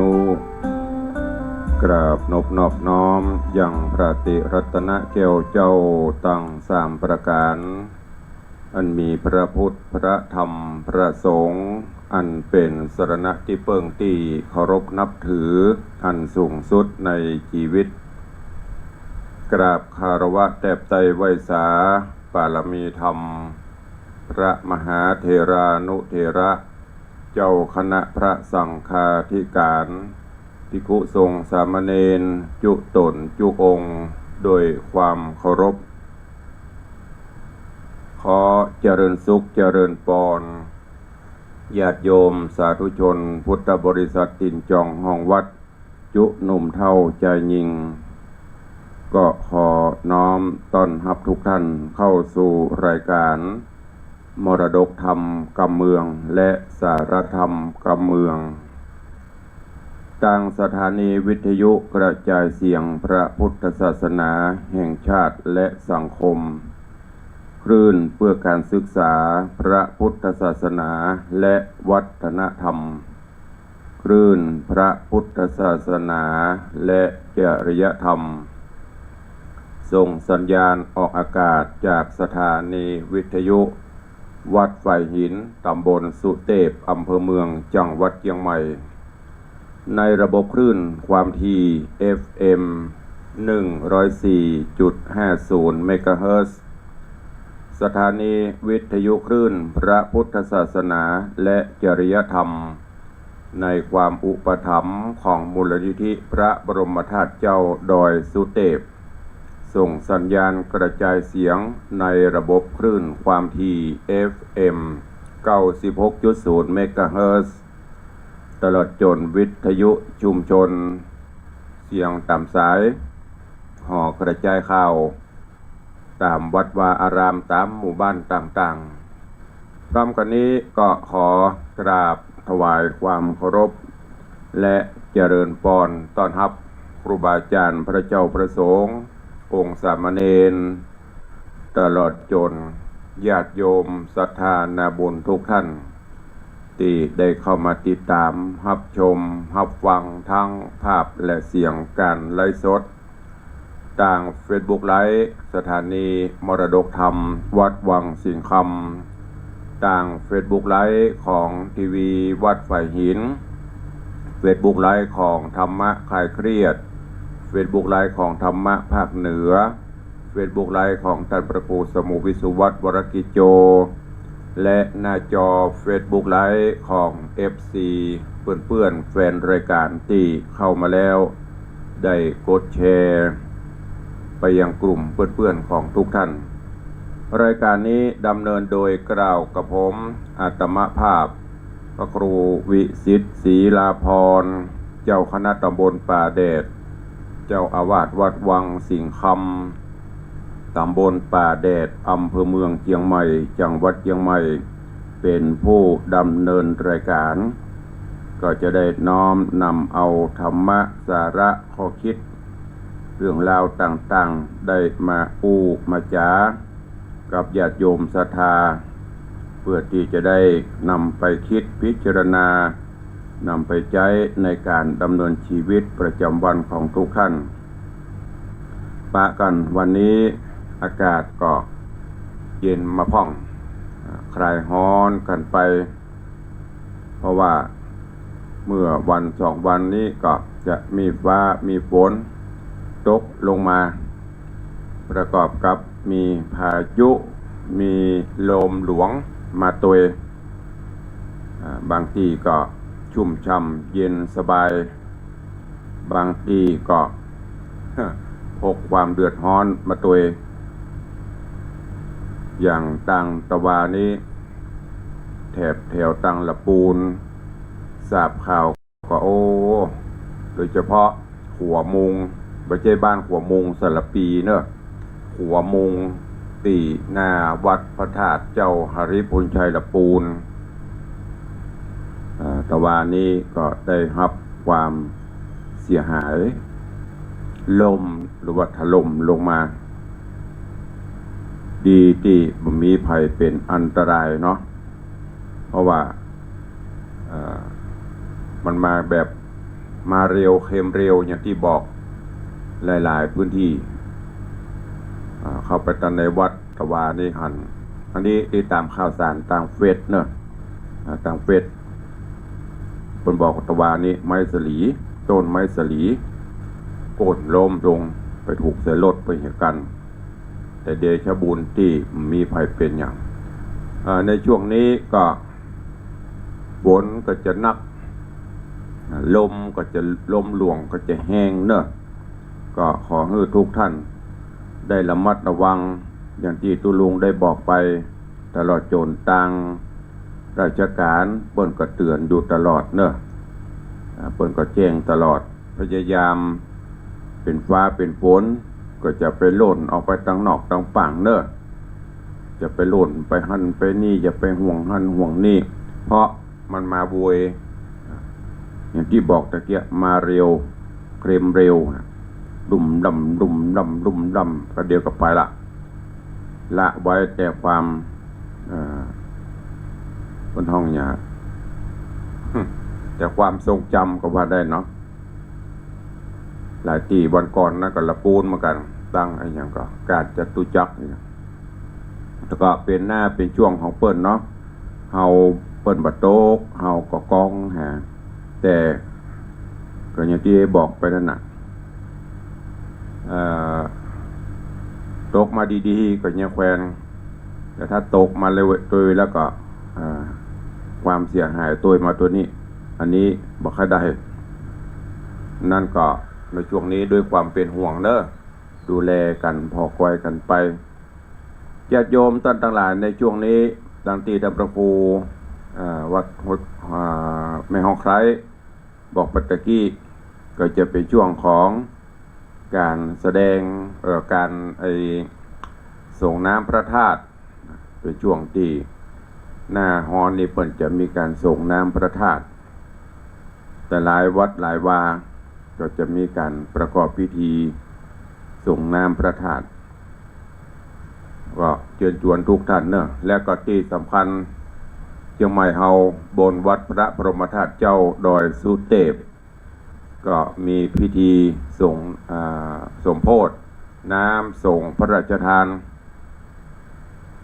นุกราบนบนอบน้อมยังพระติรัตนแก้วเจ้าตั้งสามประการอันมีพระพุทธพระธรรมพระสงฆ์อันเป็นสรณะที่เปิ่งตีเคารพนับถืออันสูงสุดในชีวิตกราบคารวะแตบไตรไวสาปารมีธรรมพระมหาเถรานุเถระเจ้าคณะพระสังฆาธิการภิกขุสงฆ์สามเณรจุตนจุองค์โดยความเคารพขอเจริญสุขเจริญปอนญาติโยมสาธุชนพุทธบริษัทตินจองห้องวัดจุหนุ่มเท่าใจยิงก็ขอน้อมต้อนรับทุกท่านเข้าสู่รายการมรดกธรรมกำเมืองและสารธรรมกำเมืองทางสถานีวิทยุกระจายเสียงพระพุทธศาสนาแห่งชาติและสังคมคลื่นเพื่อการศึกษาพระพุทธศาสนาและวัฒนธรรมคลื่นพระพุทธศาสนาและจริยธรรมส่งสัญญาณออกอากาศจากสถานีวิทยุวัดไฟหินตำบลสุเทพอำเภอเมืองจังหวัดเชียงใหม่ในระบบคลื่นความถี่ FM 104.50 เมกะเฮิรตซ์ สถานีวิทยุคลื่นพระพุทธศาสนาและจริยธรรมในความอุปถัมภ์ของมูลนิธิพระบรมธาตุเจ้าดอยสุเทพส่งสัญญาณกระจายเสียงในระบบคลื่นความถี่ FM 96.0 เมกะเฮิรตซ์ตลอดจนวิทยุชุมชนเสียงตามสายห่อกระจายข่าวตามวัดวาอารามตามหมู่บ้านต่างๆพร้อมกันนี้ก็ขอกราบถวายความเคารพและเจริญพรต้อนรับครูบาอาจารย์พระเจ้าประสงค์องค์สามเณรตลอดจนญาติโยมศรัทธานาบุญทุกท่านที่ได้เข้ามาติดตามรับชมรับฟังทั้งภาพและเสียงการไลฟ์สดต่าง Facebook ไลฟ์สถานีมรดกธรรมวัดวังสิงห์คำต่าง Facebook ไลฟ์ของทีวีวัดไฟหิน Facebook ไลฟ์ของธรรมะคลายเครียด Facebook ไลฟ์ของธรรมะภาคเหนือ Facebook ไลฟ์ของท่านพระครูสมุวิสุวัฒน์วรกิจโจและหน้าจอ Facebook ไลฟ์ของ FC เพื่อนๆแฟนรายการที่เข้ามาแล้วได้กดแชร์ไปยังกลุ่มเพื่อนๆของทุกท่านรายการนี้ดำเนินโดยกล่าวกับผมอาตมภาพพระครูวิสิทธิ์ศรีลาภรณ์เจ้าคณะตำบลป่าแดดเจ้าอาวาสวัดวังสิงห์คำตำบลป่าแดดอำเภอเมืองเชียงใหม่จังหวัดเชียงใหม่เป็นผู้ดำเนินรายการก็จะได้น้อมนำเอาธรรมะสาระข้อคิดเรื่องราวต่างๆได้มาอู้มาจากับญาติโยมศรัทธาเพื่อที่จะได้นำไปคิดพิจารณานำไปใช้ในการดำเนินชีวิตประจำวันของทุกท่านปะกันวันนี้อากาศก็เย็นมาพ่องคลายร้อนกันไปเพราะว่าเมื่อวันสองวันนี้ก็จะมีฟ้ามีฝนตกลงมาประกอบกับมีพายุมีลมหลวงมาตวยบางทีก็ชุ่มช่ำเย็นสบายบางทีก็พกความเดือดร้อนมาตวยอย่างตังตะวานี้แถบแถวตังละปูนทราบข่าวก็โอ้โดยเฉพาะหัวมุงไม่ใช่บ้านหัวมุงสระปีเนอะหัวมุงตีหน้าวัดพระธาตุเจ้าหริพุนชัยละปูนตะวานี้ก็ได้รับความเสียหายลมหรือว่าถล่มลงมาดีที่บ่มีภัยเป็นอันตรายเนาะเพราะว่ามันมาแบบ มาเร็วเค็มเร็วอย่างที่บอกหลายๆพื้นที่เข้าไปตันในวัดตะวานี่หันอันนี้ติดตามข่าวสารต่างเฟซเนอะต่างเฟซคนบอกตะวานี่ไม้สลีต้นไม้สลีโค่นล้มลงไปถูกเสรถไปเหตุกันแต่เดชบุญที่มีภัยเป็นอย่างในช่วงนี้ก็ฝนก็จะนักลมก็จะลมหลวงก็จะแห้งเนอะก็ขอให้ทุกท่านได้ระมัดระวังอย่างที่ตุลุงได้บอกไปตลอดจนต่างราชการเปิ้นก็เตือนอยู่ตลอดเนอะเปิ้นก็แจ้งตลอดพยายามเป็นฟ้าเป็นฝนก็จะไปโล่นออกไปทางนอกทางฝั่งเนอะจะไปโล่นไปหั่นไปนี่อย่าไปห่วงหั่นห่วงนี่เพราะมันมาบวยอย่างที่บอกตะเกียมาเร็วเกรมเร็วดุ่มดำดุ่มดำดุ่มดำก็เดียวกับไปละไว้แต่ความบนห้องยาแต่ความทรงจำก็ว่าได้เนาะหลายตีวันก่อนนะก็ละปูนเหมือนกันตั้งไอ้อย่างก็การจตุจักรนี่แล้วก็เป็นหน้าเป็นช่วงของเปิ้นเนาะเฮาเปิ้นบัดโตกเฮาก็กองหาแต่ก็อย่างที่บอกไปนั่นน่ะตกมาดีๆก็ยังแควนแต่ถ้าตกมาเร็วตัวแล้วก็ความเสียหายตัวมาตัวนี้อันนี้บอกให้ได้นั่นก็ในช่วงนี้ด้วยความเป็นห่วงเนอะดูแลกันพอคอยกันไปญาติโยมท่านทั้งหลายในช่วงนี้ดังที่ท่านพระครูวัดแม่ห้องไคร้บอกปัตตะกี้ก็จะเป็นช่วงของการแสดงการส่งน้ำพระธาตุเป็นช่วงที่หน้าฮอนนี่เปิ่นจะมีการส่งน้ำพระธาตุแต่หลายวัดหลายวาก็จะมีการประกอบพิธีส่งน้ำพระธาตุก็เชิญชวนทุกท่านเนอะและก็ที่สำคัญเชียงใหม่เฮาบนวัดพระบรมธาตุเจ้าดอยสุเทพก็มีพิธีส่งสมโภชน้ำส่งพระราชทาน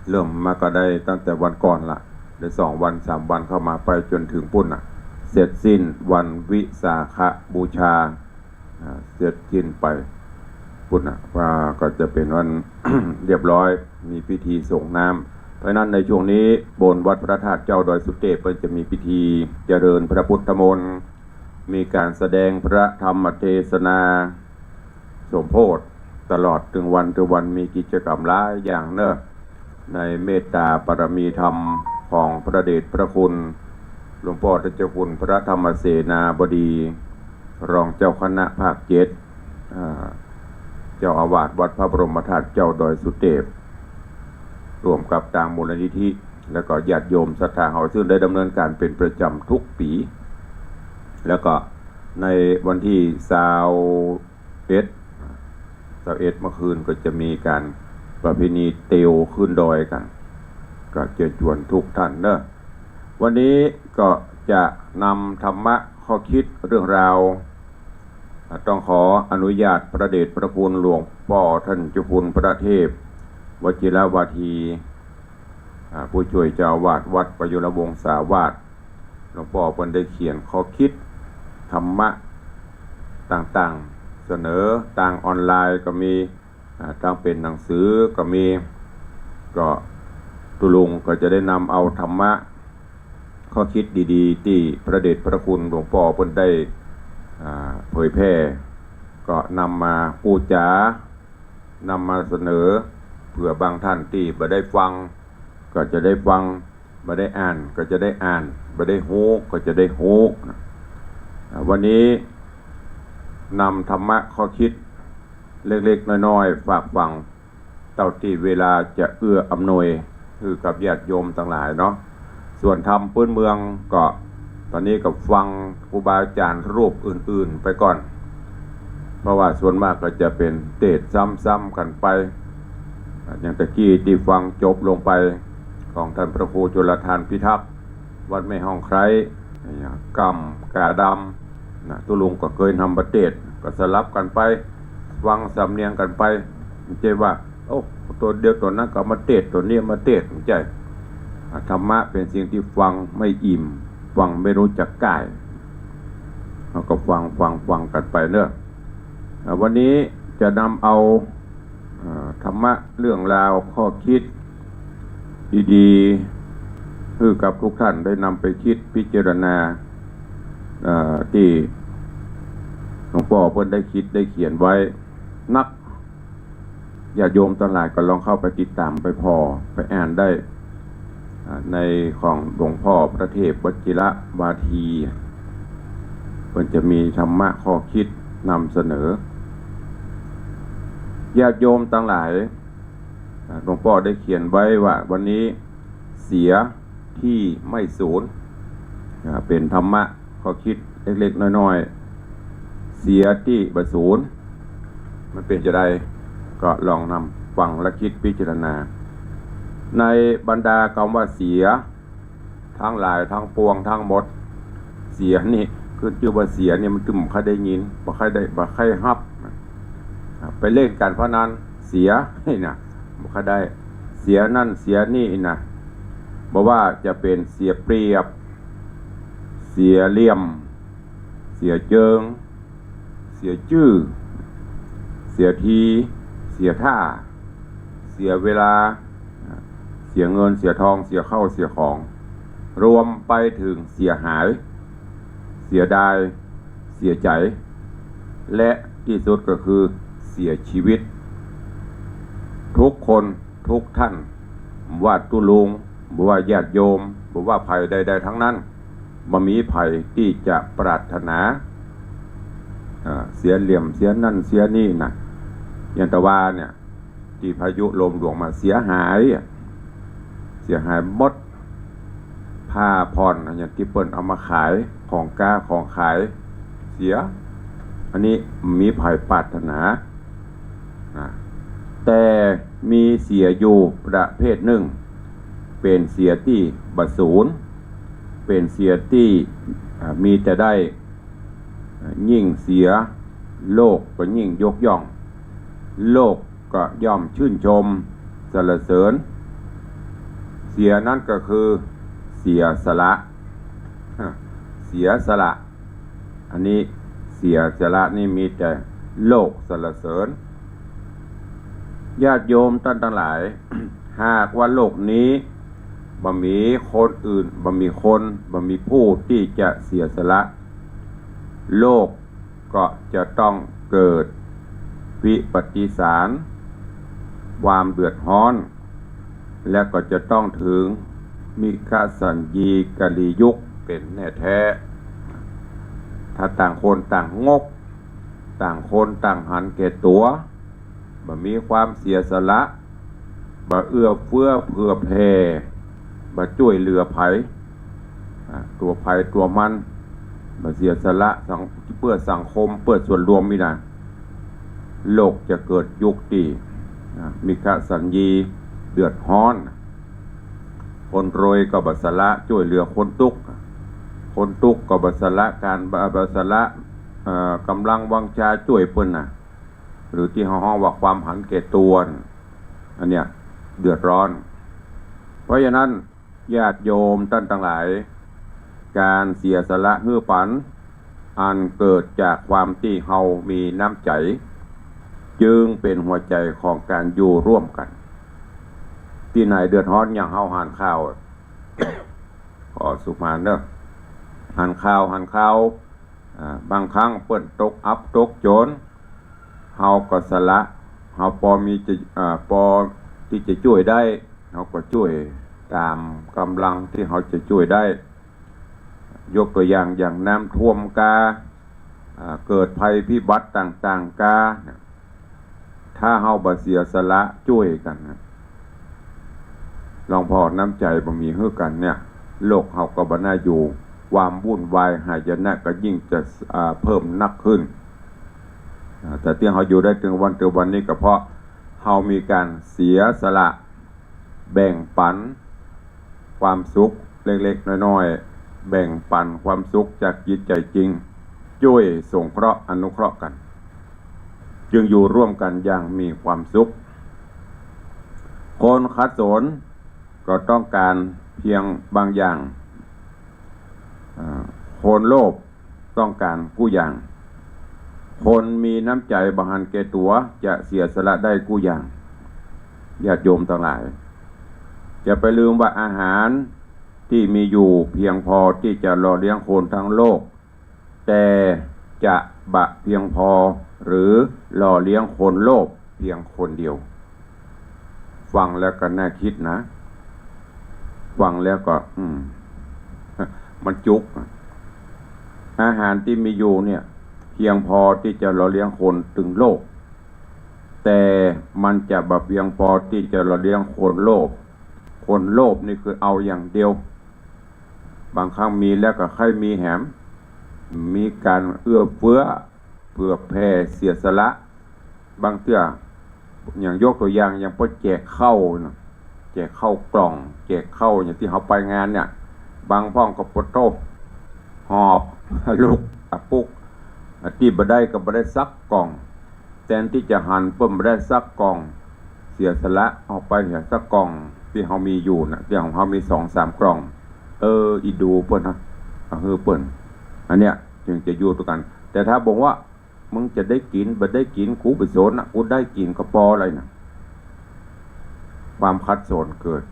เริ่มมาก็ได้ตั้งแต่วันก่อนละได้2 วัน3 วันเข้ามาไปจนถึงปุ่นเสร็จสิ้นวันวิสาขบูชาเสร็จสิ้นไปปุ่นว่าก็จะเป็นวัน เรียบร้อยมีพิธีส่งน้ำเพราะนั้นในช่วงนี้บนวัดพระธาตุเจ้าดอยสุเทพจะมีพิธีเจริญพระพุทธมนต์มีการแสดงพระธรรมเทศนาสมโภชตลอดถึงวันมีกิจกรรมหลายอย่างเนอะในเมตตาปรมีธรรมของพระเดชพระคุณหลวงพ่อเจ้าคุณพระธรรมเสนาบดีรองเจ้าคณะภาค7เจ้าอาวาสวัดพระบรมธาตุเจ้าดอยสุเทพร่วมกับทางมูลนิธิและก็ญาติโยมศรัทธาเฮาซึ่งได้ดำเนินการเป็นประจำทุกปีแล้วก็ในวันที่21เมื่อคืนก็จะมีการประเพณีเตียวขึ้นดอยกันก็เชิญชวนทุกท่านเนอะวันนี้ก็จะนำธรรมะข้อคิดเรื่องราวต้องขออนุญาตพระเดชพระคุณหลวงพ่อท่านเจ้าคุณพระเทพวชิรวาทีผู้ช่วยเจ้าอาวาสวัดประยุรวงศาวาสหลวงพ่อเพิ่นได้เขียนข้อคิดธรรมะต่างๆเสนอทางออนไลน์ก็มีทางเป็นหนังสือก็มีก็ตุลุงก็จะได้นำเอาธรรมะข้อคิดดีๆที่พระเดชพระคุณหลวงพ่อเพิ่นได้เผยแพร่ก็นำมาพูดจานำมาเสนอเผื่อบางท่านที่บ่ได้ฟังก็จะได้ฟังบ่ได้อ่านก็จะได้อ่านบ่ได้ฮู้ก็จะได้ฮู้วันนี้นำธรรมะข้อคิดเล็กๆน้อยๆฝากฟังเท่าที่เวลาจะเอื้ออำนวยคือกับญาติโยมทั้งหลายเนาะส่วนธรรมพื้นเมืองก็ตอนนี้ก็ฟังครูบาอาจารย์รูปอื่นๆไปก่อนเพราะว่าส่วนมากก็จะเป็นเทศซ้ำๆกันไปอย่างตะกี้ที่ฟังจบลงไปของท่านพระครูจุลธานพิทักษ์วัดแม่ห้องไคร้กำกาด นะตุลุงก็เคยทำประเทศก็สลับกันไปฟังสำเนียงกันไปไม่ใช่ว่าโอ้ตัวเดียวตัวนั้นก็มาเทศตัวนี้มาเทศไม่ใช่ธรรมะเป็นสิ่งที่ฟังไม่อิ่มฟังไม่รู้จักก่ายเราก็ฟังกันไปเนอะวันนี้จะนำเอาธรรมะเรื่องราวข้อคิดดีๆคือกับทุกท่านได้นำไปคิดพิจารณาที่หลวงพ่อเพิ่นได้คิดได้เขียนไว้นักญาติโยมทั้งหลายก็ลองเข้าไปติดตามไปไปอ่านได้ในของหลวงพ่อพระเทพวชิระวาทีเพิ่นจะมีธรรมะข้อคิดนำเสนอญาติโยมทั้งหลายหลวงพ่อได้เขียนไว้ว่าวันนี้เสียที่ไม่สูญเป็นธรรมะข้อคิดเล็กๆน้อยๆเสียที่บ่สูญมันเป็นจะไดก็ลองนำฟังและคิดพิจารณาในบรรดาคำว่าเสียทั้งหลายทั้งปวงทั้งหมดเสียนี่คือชื่อว่าเสียเนี่ยมันคือบ่ค่อยได้ยินบ่ค่อยรับไปเล่นการพนันเสียนี่นะบ่ค่อยได้เสียนั่นเสียนี่นะบ่ว่าจะเป็นเสียเปรียบเสียเหลี่ยมเสียเจิงเสียชื่อเสียทีเสียท่าเสียเวลาเสียเงินเสียทองเสียเข้าเสียของรวมไปถึงเสียหายเสียดายเสียใจและที่สุดก็คือเสียชีวิตทุกคนทุกท่านว่าตุลุงบ่ว่าญาติโยมบ่ว่าภัยใดๆทั้งนั้นบ่มีภัยที่จะปรารถนาเสียเหลี่ยมเสียนั่นเสียนี่นะยันตะวาเนี่ยที่พายุลมหลวงมาเสียหายหมดผ้าผ่อนอย่างที่เปิ้นเอามาขายของกาของขายเสียอันนี้มีภัยปรารถนาแต่มีเสียอยู่ประเภทหนึ่งเป็นเสียที่บ่สูญเป็นเสียที่มีแต่ได้ยิ่งเสียโลกก็ยิ่งยกย่องโลกก็ย่อมชื่นชมสรรเสริญเสียนั่นก็คือเสียสละอันนี้เสียสละนี่มีแต่โลกสรรเสริญญาติโยมท่านทั้งหลาย หากว่าโลกนี้บ่มีคนอื่นบ่มีผู้ที่จะเสียสละโลกก็จะต้องเกิดวิปฏิสารความเดือดร้อนและก็จะต้องถึงมิคสัญญีกลียุคเป็นแน่แท้ถ้าต่างคนต่างงกต่างคนต่างหันแก่ตัวบ่มีความเสียสละบ่เอื้อเฟื้อเผื่อแผ่บ่ช่วยเหลือไผตัวไผตัวมันบ่เสียสละเพื่อสังคมเพื่อส่วนรวมมีนะโลกจะเกิดยุคที่มิคสัญญีเดือดร้อนคนรวยก็บ่สละช่วยเหลือคนทุกข์ก็บ่สละการบ่สละกำลังวังชาช่วยเพิ่นน่ะหรือที่เฮาฮ้องว่าความหันแก่ตัวอันเนี้ยเดือดร้อนเพราะฉะนั้นญาติโยมท่านทั้งหลายการเสียสละฮื้อปันอันเกิดจากความที่เฮามีน้ำใจจึงเป็นหัวใจของการอยู่ร่วมกันที่ไหนเดือดร้อนอย่างเฮาหานข้าว ขอสุภาพเด้อหานข้าวบางครั้งเปิ้นตกอับตกโจรเฮาก็สละเฮาพอที่จะช่วยได้เฮาก็ช่วยตามกำลังที่เฮาจะช่วยได้ยกตัวอย่างน้ำท่วมเกิดภัยพิบัติต่างๆถ้าเฮาบ่เสียสละช่วยกันลองพอน้ำใจบ่มีให้กันเนี่ยโลกเฮาก็บ่น่าอยู่ความวุ่นวายหายนะก็ยิ่งจะเพิ่มนักขึ้นแต่ที่เฮาอยู่ได้ถึงวันนี้ก็เพราะเฮามีการเสียสละแบ่งปันความสุขเล็กๆน้อยๆแบ่งปันความสุขจากจิตใจจริง ช่วยสงเคราะห์อนุเคราะห์กันจึงอยู่ร่วมกันอย่างมีความสุขคนขัดสนก็ต้องการเพียงบางอย่างคนโลภต้องการกู้อย่าง คนมีน้ำใจบหันแก่ตัวจะเสียสละได้กู้อย่างญาติโยมทั้งหลายอย่าไปลืมว่าอาหารที่มีอยู่เพียงพอที่จะหล่อเลี้ยงคนทั้งโลกแต่จะบะเพียงพอหรือหล่อเลี้ยงคนโลภเพียงคนเดียวฟังแล้วก็น่าคิดนะฟังแล้วก็มันจุกอาหารที่มีอยู่เนี่ยเพียงพอที่จะหล่อเลี้ยงคนถึงโลกแต่มันจะบะเพียงพอที่จะหล่อเลี้ยงคนโลภคนโลภนี่คือเอาอย่างเดียวบางครั้งมีแล้วก็ค่อยมีแหมมีการเอื้อเฟื้อเผื่อแผ่เสียสละบางเทื่ออย่างยกตัวอย่างอย่างพวกแจกข้าวนะแจกข้าวกล่องแจกข้าวอย่างที่เขาไปงานเนี่ยบางพ่องก็ปวดโต้หอบลูกตะปุกที่บ่ได้ก็บ่ได้ซักกล่องแทนที่จะหันเพิ่มบ่ได้ซักกล่องเสียสละออกไปเห็นซักกล่องที่เขามีอยู่นะที่ของเขามี 2-3 กล่องอีดูเปิ้นนะเปิ้นอันเนี้ยจึงจะอยู่ตัวกันแต่ถ้าบอกว่ามึงจะได้กินบ่ได้กินกูไปโซนนะกูได้กินก็พออะไรนะความคัดสนเกิด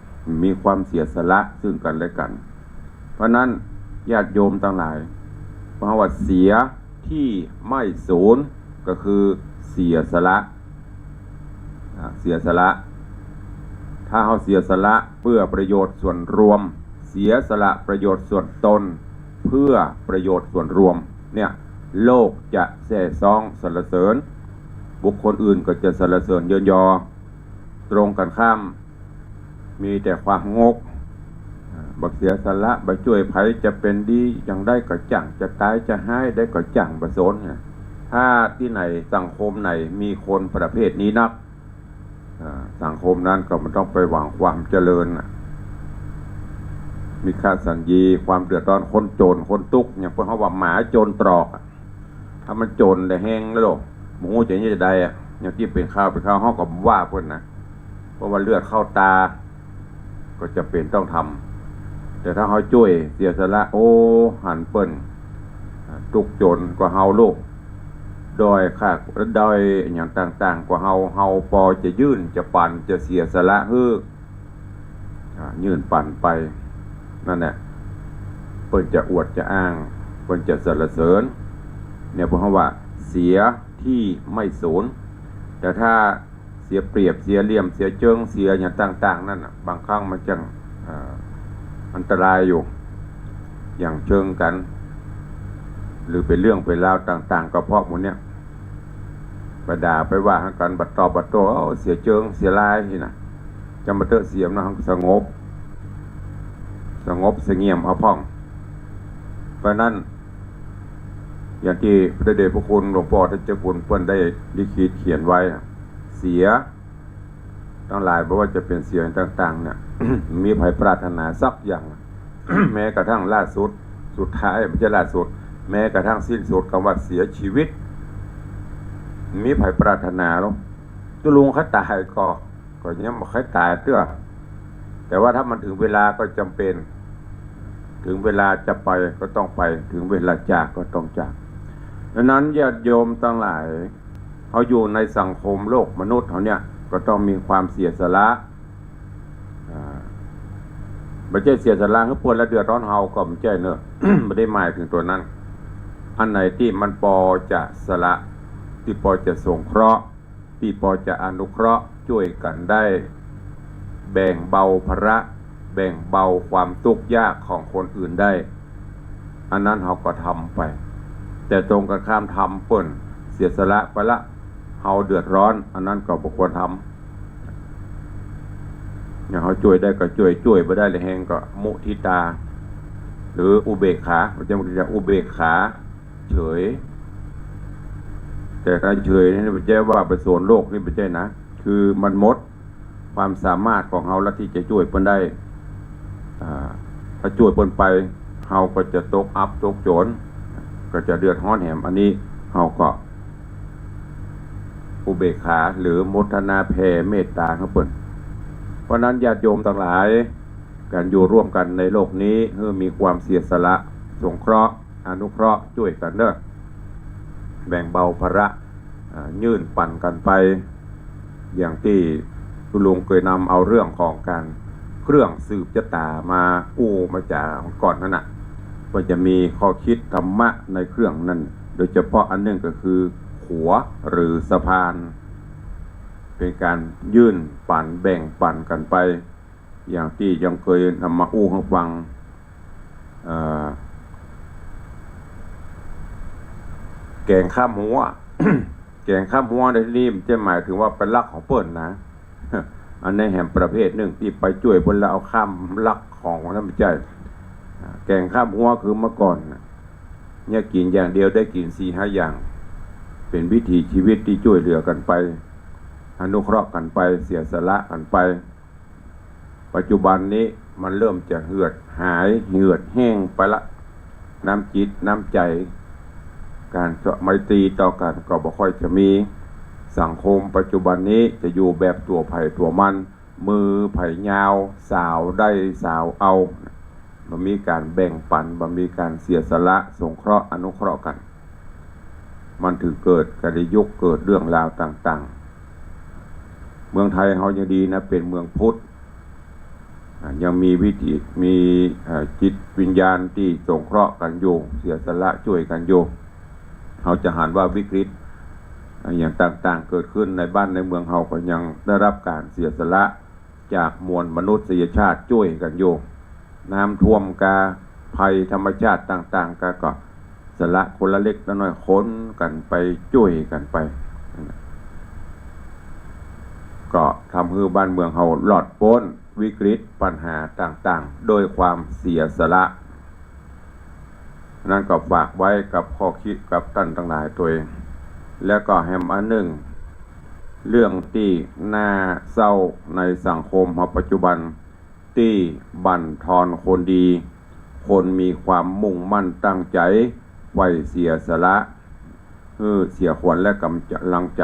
มีความเสียสละซึ่งกันและกันเพราะนั้นญาติโยมทั้งหลายเพราะว่าเสียที่ไม่สูญก็คือเสียสละเสียสละถ้าเขาเสียสละเพื่อประโยชน์ส่วนรวมเสียสละประโยชน์ส่วนตนเพื่อประโยชน์ส่วนรวมเนี่ยโลกจะแซ่ซ้องสรรเสริญบุคคลอื่นก็จะสรรเสริญเยินยอตรงกันข้ามมีแต่ความงกบักเสียสละบักช่วยไผจะเป็นดีอย่างได้ก็จังจะตายจะให้ได้ก็จังประสนถ้าที่ไหนสังคมไหนมีคนประเภทนี้นักสังคมนั้นก็มันต้องไปหวังความเจริญมีค่าสัญญีความเดือดร้อนคนโจรคนตุกอย่างพวกเขาว่าหมาโจรตรอกถ้ามันโจรได้แห้งแล้วหรอหมูจะนี่จะได้อย่างที่เป็นข้าวห้องกับว่าเพื่อนนะเพราะว่าเลือดเข้าตาก็จะเป็นต้องทำแต่ถ้าเขาช่วยเสียสละโอ้หันเปิ้นตุกโจรกว่าเฮาลูกโดยค่ะโดยอย่างต่างๆกว่าเฮาพอจะยื่นจะปั่นจะเสียสละยื่นปั่นไปนั่นแหละเปิ้นจะอวดจะอ้างเปิ้นจะสรรเสริญเนี่ยเพราะว่าเสียที่ไม่สูญแต่ถ้าเสียเปรียบเสียเหลี่ยมเสียเจิงเสียอย่างต่างๆนั่นบางครั้งมันจังอันตรายอยู่อย่างเชิงกันหรือเป็นเรื่องเป็นราวต่างๆก็เพราะหมดเนี่ยไปด่าไปว่ากันบัดต่อเสียเจิงเสียลายนี่นะจะมาเตอะเสียมนะสงบเสงี่ยมเอาพ่องเพราะนั้นอย่างที่พระเดชพระคุณหลวงพ่อท่านเจ้าคุณเพิ่นได้ลิขิตเขียนไว้เสียทั้งหลายบอกว่าจะเป็นเสียต่างๆเนี่ย มีภัยปรารถนาสักอย่าง แม้กระทั่งล่าสุดท้ายไม่ใช่ล่าสุดแม้กระทั่งสิ้นสุดคำว่าเสียชีวิตมีภัยปรารถนาแล้วตัวลุงเขาตายก็ยังไม่เขาตายเตื้อแต่ว่าถ้ามันถึงเวลาก็จำเป็นถึงเวลาจะไปก็ต้องไปถึงเวลาจากก็ต้องจากดังนั้นญาติโยมทั้งหลายเขาอยู่ในสังคมโลกมนุษย์เขาเนี่ยก็ต้องมีความเสียสละไม่ใช่เสียสละให้ปวดและเดือดร้อนเฮาก็ไม่ใช่เนอะ ไม่ได้หมายถึงตัวนั้นอันไหนที่มันพอจะสละที่พอจะสงเคราะห์ที่พอจะอนุเคราะห์ช่วยกันได้แบ่งเบาภาระแบ่งเบาความทุกข์ยากของคนอื่นได้อันนั้นเขาก็ทำไปแต่ตรงกันข้ามทำเปิ้นเสียสละไปละเฮาเดือดร้อนอันนั้นก็บ่ควรทำอย่างเขาช่วยได้ก็ช่วยไม่ได้เลยแหงก็มุทิตาหรืออุเบกขามันจะอุเบกขาเฉยแต่การเฉยนี่ไม่ใช่ว่าไปโซนโลกนี่ไม่ใช่นะคือมันหมดความสามารถของเฮาแล้วที่จะช่วยเพิ่นได้ถ้าช่วยเพิ่นไปเฮาก็จะตกอับตกโจร ก็จะเดือดร้อนแหมอันนี้เฮาก็อุเบกขาหรือมุทนาแผ่เมตตาเขาเปิ่นเพราะนั้นญาติโยมทั้งหลายการอยู่ร่วมกันในโลกนี้มีความเสียสละสงเคราะห์อนุเคราะห์ช่วยกันเด้อแบ่งเบาภาระยื่นปั่นกันไปอย่างที่คุณลุงเคยนำเอาเรื่องของการเครื่องสืบชะตามากู้มาจากก่อนนั่นน่ะก็จะมีข้อคิดธรรมะในเครื่องนั้นโดยเฉพาะอันนึงก็คือขัวหรือสะพานเป็นการยื่นปั่นแบ่งปั่นกันไปอย่างที่ยังเคยนำมาอู้ให้ฟังแกงข้ามหัว แกงข้ามหัวในที่นี้มันจะหมายถึงว่าเป็นลักของเปิ้นนะ อันในแห่งประเภทหนึ่งที่ไปช่วยเพิ่นแล้วเอาข้ามลักของนั้นไม่ใช่แกงข้ามหัวคือเมื่อก่อนเนี่ยกินอย่างเดียวได้กิน 4-5 อย่างเป็นวิถีชีวิตที่ช่วยเหลือกันไปอนุเคราะห์กันไปเสียสละกันไปปัจจุบันนี้มันเริ่มจะเหือดหายเหือดแห้งไปละน้ำจิตน้ำใจการไมตรีต่อกันก็บ่ค่อยจะมีสังคมปัจจุบันนี้จะอยู่แบบตัวไผ่ตัวมันมือไผ่ยาวสาวได้สาวเอามันมีการแบ่งปันมันมีการเสียสละสงเคราะห์อนุเคราะห์กันมันถึงเกิดกริยุคเกิดเรื่องราวต่างๆเมืองไทยเขายังดีนะเป็นเมืองพุทธยังมีวิถีมีจิตวิญญาณที่สงเคราะห์กันอยู่เสียสละช่วยกันอยู่เขาจะหันว่าวิกฤตอย่างต่างๆเกิดขึ้นในบ้านในเมืองเขาก็ยังได้รับการเสียสละจากมวลมนุษยชาติช่วยกันอยู่น้ำท่วมกาภัยธรรมชาติต่างๆก็สละคนละเล็กละน้อยค้นกันไปช่วยกันไปก็ทำให้บ้านเมืองเขาหลอดพ้นวิกฤตปัญหาต่างๆโดยความเสียสละนั่นก็ฝากไว้กับข้อคิดกับท่านทั้งหลายตัวเองแล้วก็แฮมอันหนึ่งเรื่องที่น่าเศร้าในสังคมปัจจุบันที่บั่นทอนคนดีคนมีความมุ่งมั่นตั้งใจไว้เสียสละเสียขวัญและกำลังใจ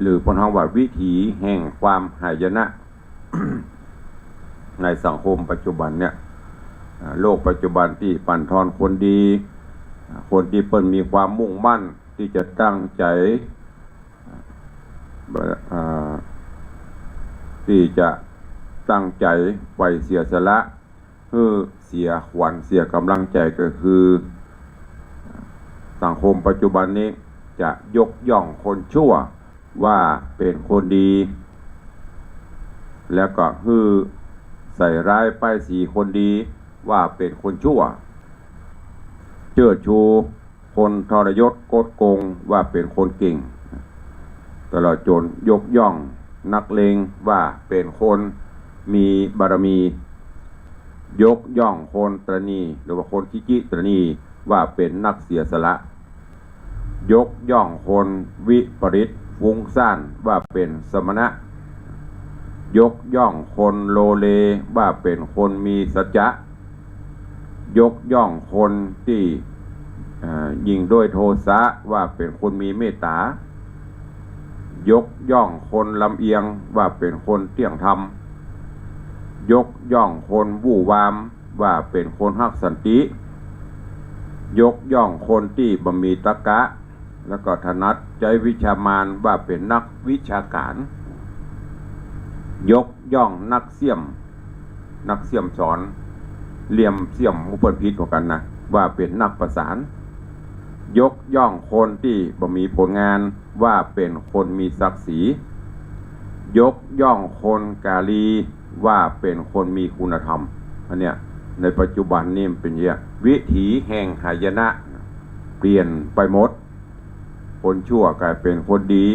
หรือพนธ์ว่าวิถีแห่งความหายนะ ในสังคมปัจจุบันเนี่ยโลกปัจจุบันที่ปั่นทอนคนดีคนที่เปิ้นมีความมุ่งมั่นที่จะตั้งใจที่จะตั้งใจไว้เสียสละเสียขวัญเสียกำลังใจก็คือสังคมปัจจุบันนี้จะยกย่องคนชั่วว่าเป็นคนดีแล้วก็ใส่ร้ายป้ายสีคนดีว่าเป็นคนชั่วเชิดชูคนทรยศโกดโกงว่าเป็นคนเก่งตลอดจนยกย่องนักเลงว่าเป็นคนมีบารมียกย่องคนตรณีหรือว่าคนขี้จิตรณีว่าเป็นนักเสียสละยกย่องคนวิปริตฟุ้งซ่านว่าเป็นสมณะยกย่องคนโลเลว่าเป็นคนมีสัจจะยกย่องคนที่ยิงด้วยโทสะว่าเป็นคนมีเมตตายกย่องคนลำเอียงว่าเป็นคนเที่ยงธรรมยกย่องคนวู่วามว่าเป็นคนฮักสันติยกย่องคนที่บ่มีตรรกะแล้วก็ถนัดใจวิชามานว่าเป็นนักวิชาการยกย่องนักเสี่ยมสอนเหลี่ยมเสี่ยมมุปพิษกว่ากันนะว่าเป็นนักประสานยกย่องคนที่บ่มีผลงานว่าเป็นคนมีศักดิ์ศรียกย่องคนกาลีว่าเป็นคนมีคุณธรรมอันเนี้ยในปัจจุบันนี่เป็นอย่างวิถีแห่งหายนะเปลี่ยนไปหมดคนชั่วกลายเป็นคนดี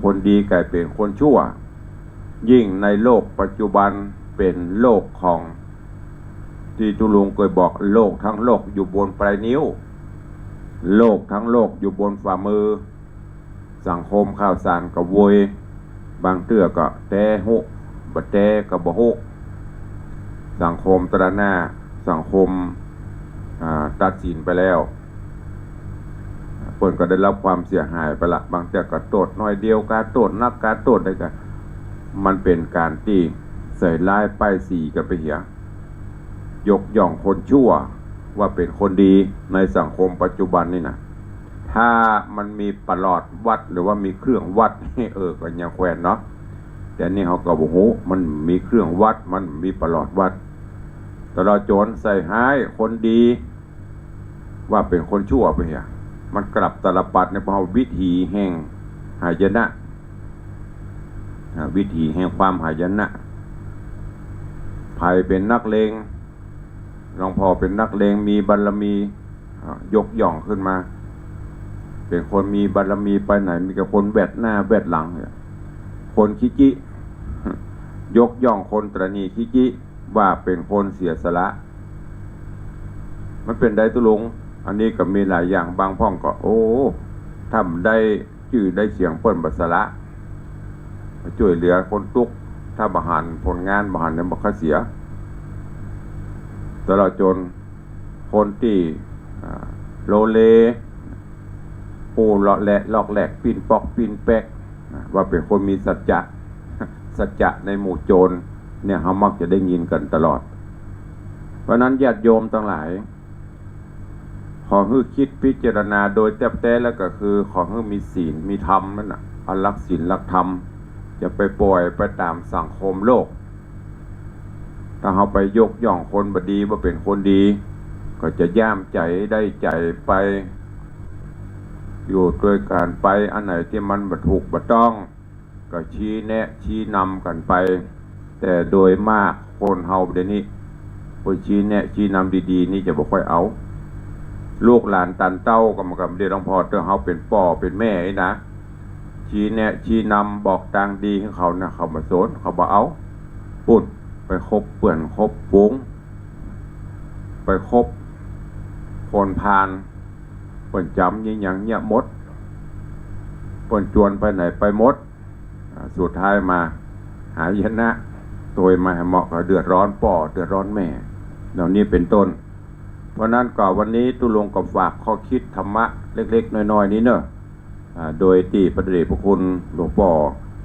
คนดีกลายเป็นคนชั่วยิ่งในโลกปัจจุบันเป็นโลกของที่ตุลุงเคยบอกโลกทั้งโลกอยู่บนปลายนิ้วโลกทั้งโลกอยู่บนฝ่ามือสังคมข่าวสารก็โวยบางเตื้อก็แต่หุบ่แต่ก็บ่ฮุสังคมตระหน้าสังคมตัดสินไปแล้ว เพิ่นก็ได้รับความเสียหายไปละบางแต่ก็โทษน้อยเดียวการโทษนักการโทษได้กันมันเป็นการที่ใส่ร้ายป้ายสีกันไปเหียยกย่องคนชั่วว่าเป็นคนดีในสังคมปัจจุบันนี่นะถ้ามันมีประหลอดวัดหรือว่ามีเครื่องวัดก็ยังแขวนเนาะแต่นี่เขาก็บอกโหมันมีเครื่องวัดมันมีประหลอดวัดแต่เราโจรใส่ร้ายคนดีว่าเป็นคนชั่วไปเหียมันกลับตลปัดในเพราะวิธีแห่งหายนะวิธีแห่งความหายนะภัยเป็นนักเลงหลวงพ่อเป็นนักเลงมีบารมียกย่องขึ้นมาเป็นคนมีบารมีไปไหนมีกับคนแบดหน้าแบดหลังคนขี้จิยกย่องคนตระหนี่ขี้จิว่าเป็นคนเสียสละมันเป็นได้ตุลุงอันนี้ก็มีหลายอย่างบางพ่องก็โอ้ทำได้ชื่อได้เสียงเปิ้นบัสละช่วยเหลือคนทุกข์ถ้าบหันผลงานบหันเนี่ยบ่ค่าเสียตลอดจนคนที่โลเลปูเลาะแหละลอกแหลกปีนปอกปีนแป๊กว่าเป็นคนมีสัจจะในหมู่โจรเนี่ยเขามักจะได้ยินกันตลอดเพราะนั้นญาติโยมทั้งหลายขอให้คิดพิจารณาโดยแท้แต่แล้วก็คือขอให้มีศีลมีธรรมนั่นน่ะเอารักศีลรักธรรมจะไปปล่อยไปตามสังคมโลกถ้าเราไปยกย่องคนบดีว่าเป็นคนดีก็จะย่ามใจได้ใจไปอยู่ด้วยการไปอันไหนที่มันบ่ถูกบ่ต้องก็ชี้แนะชี้นำกันไปแต่โดยมากคนเฮาเดี๋ยวนี้ผู้ชี้แนะชี้นำดีๆนี่จะบ่ค่อยเอาลูกหลานตันเต้าก็มากับเดี๋ยวหลวงพ่อเตือนเฮาเป็นป่อเป็นแม่ไอ้นะชี้แนะชี้นำบอกทางดีให้เขานะเขามาสนเขาบ่เอาปุ่นไปคบเปื่อนคบฟุ้งไปคบคนพาลเปิ่นจำยิ่งอย่างเงี้ยมดเปิ่นจวนไปไหนไปมดสุดท้ายมาหายนะตัวมาเหมาะกับเดือดร้อนป่อเดือดร้อนแม่เหล่านี้เป็นต้นเพราะนั้นก็วันนี้ตุลงกับฝากข้อคิดธรรมะเล็กๆน้อยๆนี้เนอะโดยที่พระเดชพระคุณหลวงพ่อ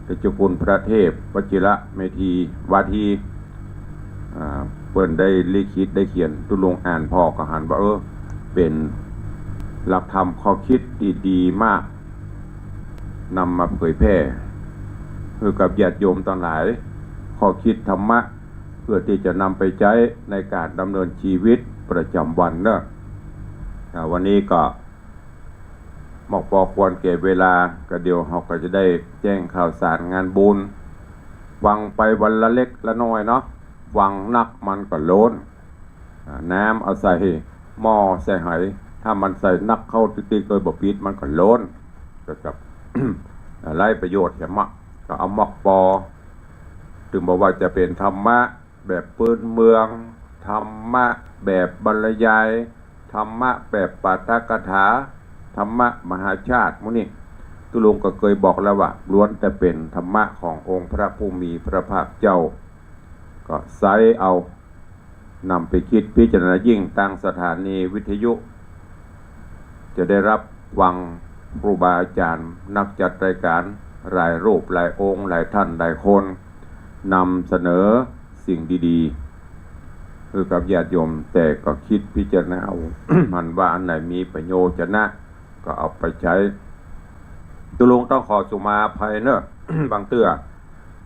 เจ้าคุณพระเทพวชิระเมธีวาทีเปิ่นได้ลิขิตได้เขียนตุลงอ่านพอก็หันว่าเป็นหลักธรรมข้อคิดดีๆมากนำมาเผยแพร่คือกับญาติโยมทั้งหลายข้อคิดธรรมะเพื่อที่จะนำไปใช้ในการดำเนินชีวิตประจำวันเนอะวันนี้ก็เหมาะพอควรแก่เวลาก็เดี๋ยวเราก็จะได้แจ้งข่าวสารงานบุญวังไปวันละเล็กละน้อยเนาะวังนักมันก็ล้นน้ำเอาใส่หม้อใส่ไหถ้ามันใส่นักเข้าติ๊กๆโดยบ่ปิดมันก็ล้นก็กับ ไร้ประโยชน์แค่มะก็เอาหมอกปอถึงบอกว่าจะเป็นธรรมะแบบปืนเมืองธรรมะแบบบรรยายธรรมะแบบปาฐกถาธรรมะมหาชาติมุนี่ตุลุงก็เคยบอกแล้วว่าล้วนแต่เป็นธรรมะขององค์พระผู้มีพระภาคเจ้าก็ไซเอานำไปคิดพิจารณายิ่งตั้งสถานีวิทยุจะได้รับวังครูบาอาจารย์นักจัดรายการหลายรูปหลายองค์หลายท่านหลายคนนำเสนอสิ่งดีๆคือกับญาติโยมแต่ก็คิดพิจารณาเอา มันว่าอันไหนมีประโยชน์จะนะก็เอาไปใช้ตุลุงต้องขอสุมาภัยเนอะ บางเตื้อ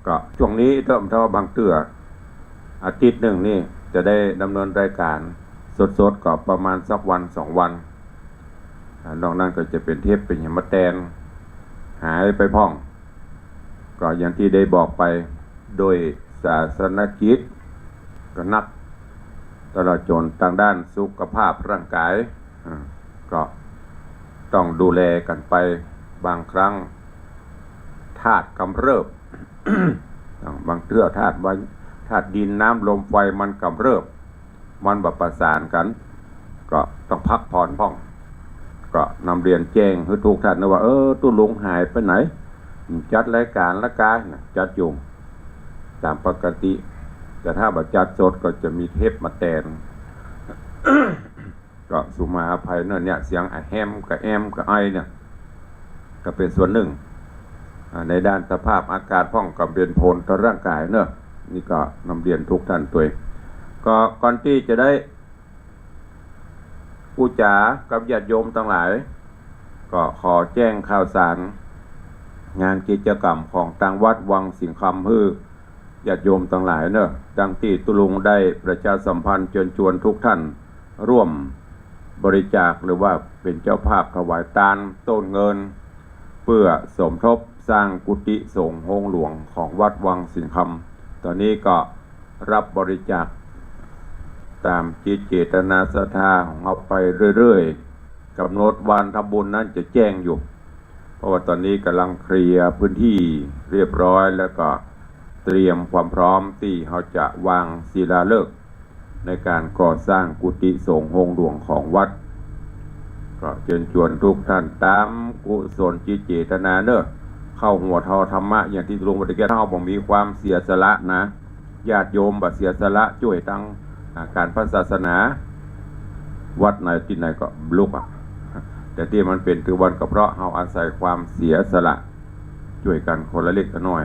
ก็ช่วงนี้เริ่มเท่าบางเตื้ออาทิตย์หนึ่งนี่จะได้ดำเนินรายการสดๆก็ประมาณสักวัน2 วันนอกนั้นก็จะเป็นเทปเป็นอย่างมะแตนหายไปพ่องก็อย่างที่ได้บอกไปโดยศาสนกิจก็นักตลอดจนทางด้านสุขภาพร่างกายก็ต้องดูแลกันไปบางครั้งธาตุกำเริบ บางเทื่อธาตุดินน้ำลมไฟมันกำเริบมันแบบประสานกันก็ต้องพักผ่อนพ่องก็นำเรียนแจ้งให้ทุกท่านนะว่าตุลุงหายไปไหนจัดรายการละกายนะจัดอยู่ตามปกติแต่ถ้าบัดจัดสดก็จะมีเทปมาแทน ก็สุมาอภัยเนี่ยเสียงแฮมกับแอมกับไอเนี่ยก็เป็นส่วนหนึ่งในด้านสภาพอากาศพ้องกับเป็นผลต่อร่างกายเนอะนี่ก็นำเรียนทุกท่านตัวก็ก่อนที่จะได้อุจากับญาติโยมทั้งหลายก็ขอแจ้งข่าวสารงานกิจกรรมของทางวัดวังสิงห์คำเพื่อญาติโยมทั้งหลายเนอะดังที่ตุลุงได้ประชาสัมพันธ์เชิญชวนทุกท่านร่วมบริจาคหรือว่าเป็นเจ้าภาพถวายทานต้นเงินเพื่อสมทบสร้างกุฏิสงฆ์โฮงหลวงของวัดวังสิงห์คำตอนนี้ก็รับบริจาคตามจิตเจตนาศรัทธาของเราไปเรื่อยๆกำหนดวันทำบุญนั้นจะแจ้งอยู่เพราะว่าตอนนี้กำลังเคลียร์พื้นที่เรียบร้อยแล้วก็เตรียมความพร้อมที่เขาจะวางศิลาฤกษ์ในการก่อสร้างกุฏิสงฆ์โฮงหลวงของวัดก็เชิญชวนทุกท่านตามกุศลจิตเจตนาเนอะเข้าหัวเทอธรรมะอย่างที่หลวงพ่อแก้วเท่าบอกมีความเสียสละนะญาติโยมบัดเสียสละช่วยตั้งการพระศาสนาวัดไหนที่ไหนก็ลุกแต่ที่มันเป็นคือวันก็เพราะเราอาศัยความเสียสละช่วยกันคนละเล็กละน้อย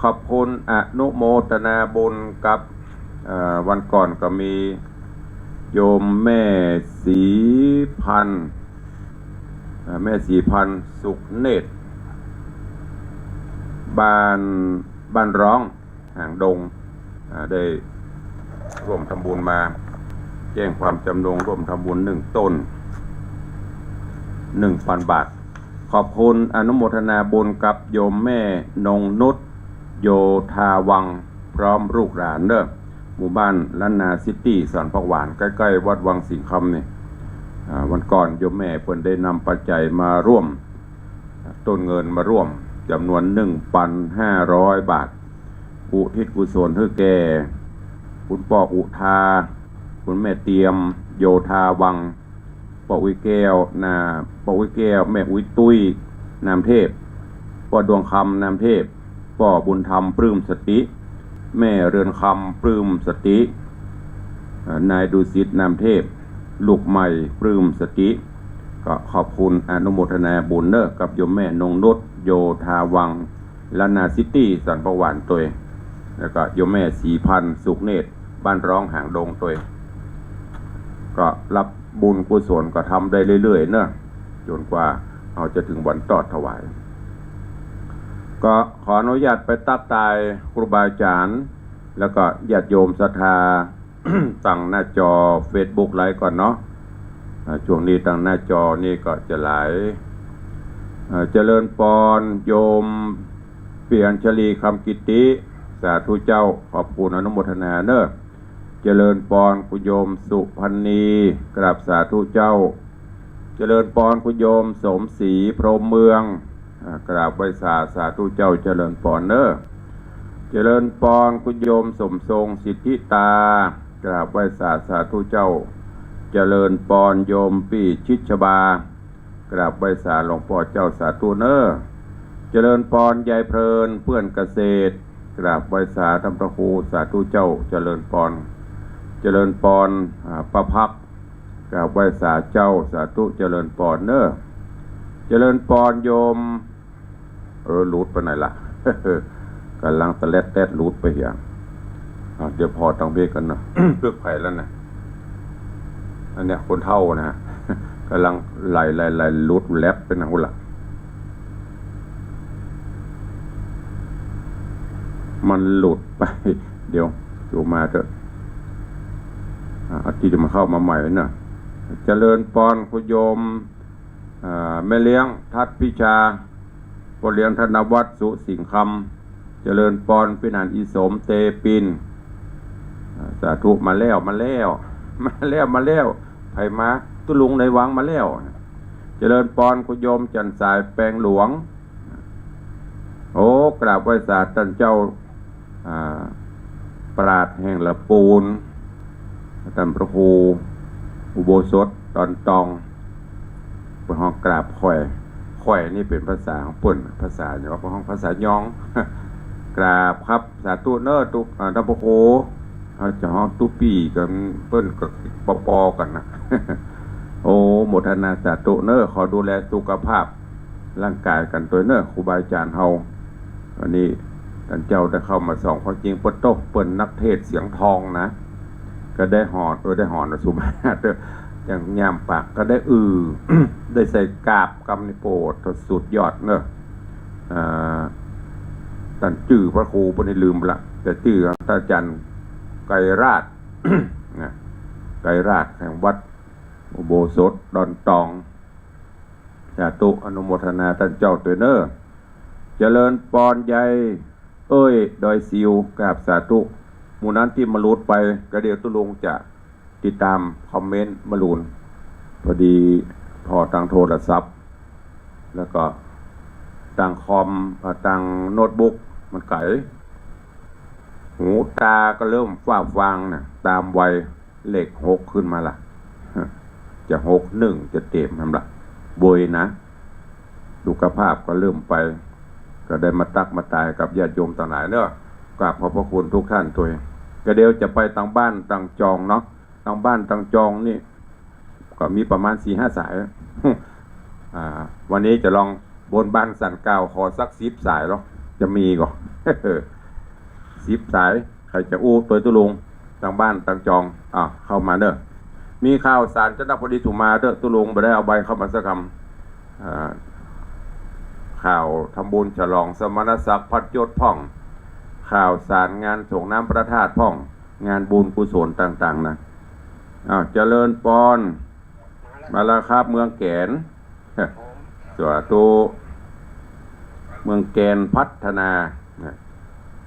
ขอบคุณอนุโมทนาบุญกับวันก่อนก็มีโยมแม่สีพันสุขเนตรบ้านร้องห่างดงได้ร่วมทำบุญมาแจ้งความจำนงร่วมทำบุญ1 ต้น 1,000 บาทขอบคุณอนุโมทนาบุญกับโยมแม่นงนุชโยธาวังพร้อมลูกหลานเด้อหมู่บ้านล้านนาซิตี้สอนผักหวานใกล้ๆวัดวังสิงห์คำเนี่ยวันก่อนโยมแม่เพิ่นได้นำปัจจัยมาร่วมต้นเงินมาร่วมจำนวน 1,500 บาทอุทิศกุศลให้แก่คุณพ่ออุทาคุณแม่เตรียมโยธาวังพ่ออุ้ยแก้วแม่อุ้ยตุ้ยนามเทพพ่อดวงคำนามเทพพ่อบุญธรรมปลื้มสติแม่เรือนคำปลื้มสตินายดุสิตนามเทพลูกใหม่ปลื้มสติก็ขอบคุณอนุโมทนาบุญเนอะกับโยมแม่นงนุชโยธาวังล้านนาซิตี้สันประหวานตัวแล้วก็โยมแม่สีพันสุขเนตรบ้านร้องหางดงตัวก็รับบุญกุศลก็ทำได้เรื่อยๆเนอะจนกว่าเราจะถึงวันตอดถวายก็ขออนุญาตไปตักตายครูบาอาจารย์แล้วก็ญาติโยมศรัทธา ตั้งหน้าจอ Facebook ไลฟ์ก่อนเนาะช่วงนี้ตั้งหน้าจอนี่ก็จะหลายเจริญปอนโยมเปลี่ยนชลีคำกิตติสาธุเจ้าขอบคุณอนุโมทนาเนอะเจริญปอนคุณโยมสุพันนีกราบสาธุเจ้าเจริญปอนคุณโยมสมศรีพรหมเมืองกราบไหว้สาธุเจ้าเจริญปอนเนอะเจริญปอนคุณโยมสมทรงสิทธิตากราบไหว้สาธุเจ้าเจริญปอนโยมปีชิดชบากราบไหว้หลวงพ่อเจ้าสาธุเนอะเจริญปอนยายเพลินเพื่อนเกษตรกราบไหว้ธรรมพระครูสาธุเจ้าเจริญปอนประภักกราบไหว้เจ้าสาธุเจริญปอนเนอะเจริญปอนโยมหลุดไปไหนล่ะ กำลังตะเล็ดแตดหลุดไปเหียเดี๋ยวพอต้องเบรกกันเนาะ เลือกไผ่แล้วนะอันเนี้ยคนเท่านะฮะ กำลังไหลหลุดแลบเป็นหนังหุ่นละมันหลุดไป เดี๋ยวอยู่มาเถอะอาทิตย์จะมาเข้ามาใหม่เนอะเจริญปอนคุณโยมแม่เลี้ยงทัดพิชาพ่อเลี้ยงธนวัฒน์สุสิงห์คำเจริญปอนพินันอิสมเตปินสาธุมาแล้วไผ่มาตุลุงในวังมาแล้วเจริญปอนคุณโยมจันสายแปลงหลวงโอ้กราบไหว้ท่านเจ้าปราดแห่งละปูนท่านพระครูอุโบสถตอนตองเป็นห้องกราบข่อยนี่เป็นภาษาของปุ่นภาษาเนี่ยว่าเป็นห้องภาษายอง กราบครับสาธุเนอตุท่านพระครูจะห้องตุปีกันเปิ้นกับปอกันนะ โอ้โมทนาสาธุเนอขอดูแลสุขภาพร่างกายกันตัวเนอครูบาอาจารย์เฮาวันนี้ท่านเจ้าได้เข้ามาส่องความจริงเปิ้นโตเปิ้นนักเทศเสียงทองนะก็ได้หอดได้หอดสุมาเด้ออย่างยามปากก็ได้ได้ใส่กาบกำนิโปดสุดยอดเนอะท่านชื่อพระครูเปิ้นได้ลืมละแต่ชื่อท่านอาจารย์ไกรราช นะไกรราชแห่งวัดอุโบสถดอนตองสาธุอนุโมทนาท่านเจ้าตัวเนอเจริญปอนใหญ่ดอยซิวกราบสาธุหมู่นั้นที่มาลุดไปกระเดียวตุลุงจะติดตามคอมเมนต์มาลุนพอดีพอตั้งโทรศัพท์แล้วก็ตั้งคอมตั้งโน้ตบุ๊กมันไก่หูตาก็เริ่มฟ้าฟางนะตามวัยเลข6ขึ้นมาละจะ61จะเต็มทำละบวยนะสุขภาพก็เริ่มไปก็ได้มาตักมาตายกับญาติโยมต่างหลายเนอะกราบขอบพระคุณทุกท่านตัวเองก็เดี๋ยวจะไปต่างบ้านต่างจองเนาะต่างบ้านต่างจองนี่ก็มีประมาณ 4-5 สาย วันนี้จะลองบนบ้านสันเก้าขอสัก10 สายหรอจะมีก่อน 10 สายใครจะอู้ตัวตุลุงต่างบ้านต่างจองเข้ามาเนอะมีข่าวสารเจ้าหน้าพอดีสุมาเด้อตุลุงไปได้เอาใบเข้ามาสักคำข่าวทำบุญฉลองสมณศักดิ์พัดยศพ่องข่าวสารงานส่งน้ำพระธาตุพ่องงานบุญกุศลต่างๆนะเจริญปอนมาแล้วครับเมืองแกนสวัสดีเมืองแกนพัฒนา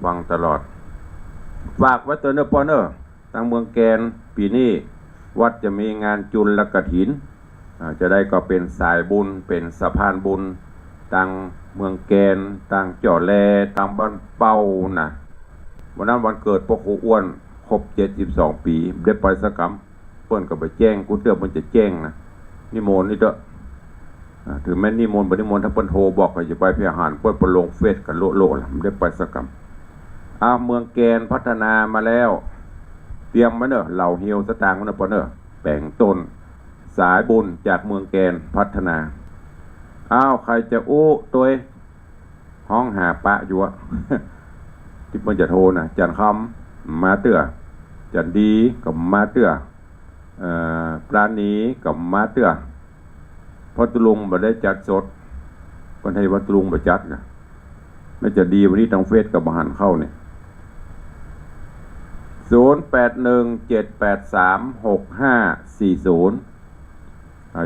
ฟังตลอดฝากไว้ตัวเนอปอนเนอทางเมืองแกนปีนี้วัดจะมีงานจุลกฐินจะได้ก็เป็นสายบุญเป็นสะพานบุญต่างเมืองแกนต่างจ่อแลต่างบ้านเป้านะวันนั้นวันเกิดพ่อครูอ้วนครบ72 ปีได้ไปสักคำเปิ้นก็ไปแจ้งกูเตือนมันจะแจ้งนะนิมนต์นี่เด้อถึงแม้นิมนต์บ่นิมนต์ถ้าเปิ้นโทรบอกก็จะไปเพื่ออาหารเปิ้นไปลงเฟซกันโลล่ะมันได้ไปสักคำเมืองแกนพัฒนามาแล้วเตรียมมาเนอะเหล่าเฮียวสตางค์มาเนอะปอเนอะแบ่งต้นสายบุญจากเมืองแกนพัฒนาใครจะอู้ตัวห้องหาปะอยู่อะ ที่มันจะโทรนะจันคำมาเตื้อจันดีกับมาเตื้อปราณีกับมาเตื้อพอตุลุงมาได้จัดสดคนไทยวัดตุลุงมาจัดนะไม่จะดีวันนี้ทางเฟซกับมหันเข้าเนี่ย0817836540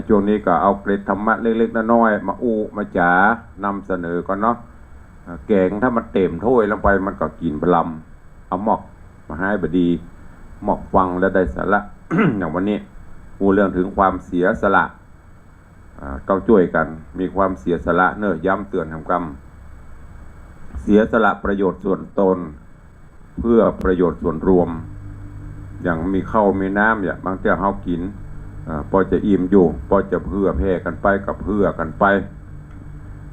ช่วงนี้ก็เอาเกร็ดธรรมะเล็กๆน้อยๆมามาจ๋านำเสนอก่อนเนาะแกงถ้ามันเต็มถ้วยลงไปมันก็กินพลำเอาหมอกมาให้บดีหมอกฟังแล้วได้สาระ อย่างวันนี้พูดเรื่องถึงความเสียสละต้องช่วยกันมีความเสียสละเนอะย้ำเตือนทำกรรมเสียสละประโยชน์ส่วนตนเพื่อประโยชน์ส่วนรวมอย่างมีข้าวมีน้ำอย่างบางทีเขากินพอจะอิ่มอยู่พอจะเพื่อแผ่กันไปกับเพื่อกันไป